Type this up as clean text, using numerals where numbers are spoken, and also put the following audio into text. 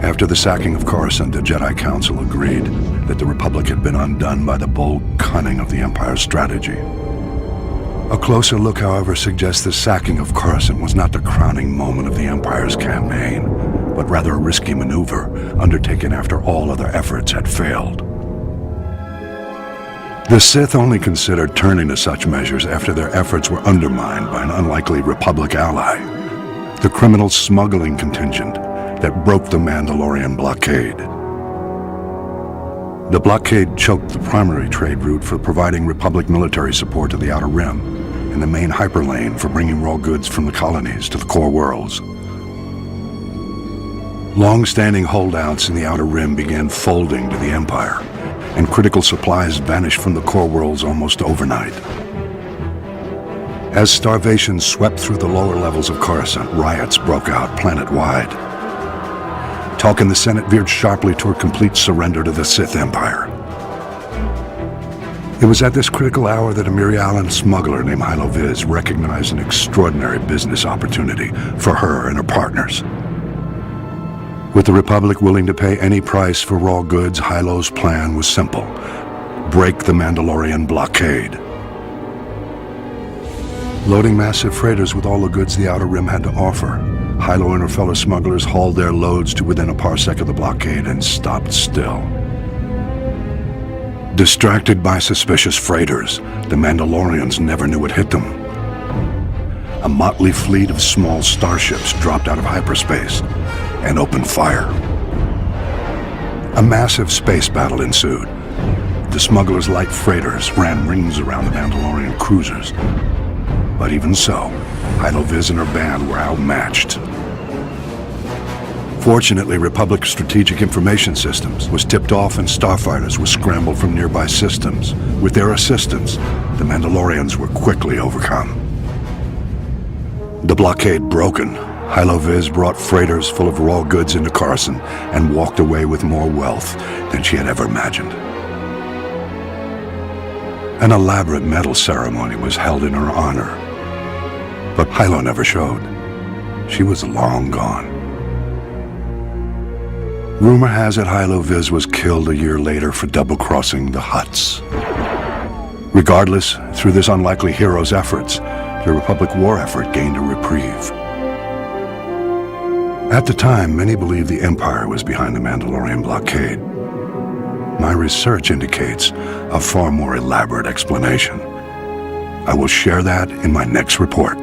After the sacking of Coruscant, the Jedi Council agreed that the Republic had been undone by the bold cunning of the Empire's strategy. A closer look, however, suggests the sacking of Coruscant was not the crowning moment of the Empire's campaign, but rather a risky maneuver undertaken after all other efforts had failed. The Sith only considered turning to such measures after their efforts were undermined by an unlikely Republic ally, the criminal smuggling contingent that broke the Mandalorian blockade. The blockade choked the primary trade route for providing Republic military support to the Outer Rim, and the main hyperlane for bringing raw goods from the colonies to the core worlds. Long-standing holdouts in the Outer Rim began folding to the Empire, and critical supplies vanished from the core worlds almost overnight. As starvation swept through the lower levels of Coruscant, riots broke out planet-wide. Talk in the Senate veered sharply toward complete surrender to the Sith Empire. It was at this critical hour that a Mirialan smuggler named Hylo Viz recognized an extraordinary business opportunity for her and her partners. With the Republic willing to pay any price for raw goods, Hylo's plan was simple: break the Mandalorian blockade. Loading massive freighters with all the goods the Outer Rim had to offer, Hylo and her fellow smugglers hauled their loads to within a parsec of the blockade and stopped still. Distracted by suspicious freighters, the Mandalorians never knew what hit them. A motley fleet of small starships dropped out of hyperspace and opened fire. A massive space battle ensued. The smugglers' light freighters ran rings around the Mandalorian cruisers. But even so, Hylo Viz and her band were outmatched. Fortunately, Republic Strategic Information Systems was tipped off and starfighters were scrambled from nearby systems. With their assistance, the Mandalorians were quickly overcome. The blockade broken, Hylo Viz brought freighters full of raw goods into Coruscant and walked away with more wealth than she had ever imagined. An elaborate medal ceremony was held in her honor, but Hylo never showed. She was long gone. Rumor has it Hylo Viz was killed a year later for double-crossing the Hutts. Regardless, through this unlikely hero's efforts, the Republic war effort gained a reprieve. At the time, many believed the Empire was behind the Mandalorian blockade. My research indicates a far more elaborate explanation. I will share that in my next report.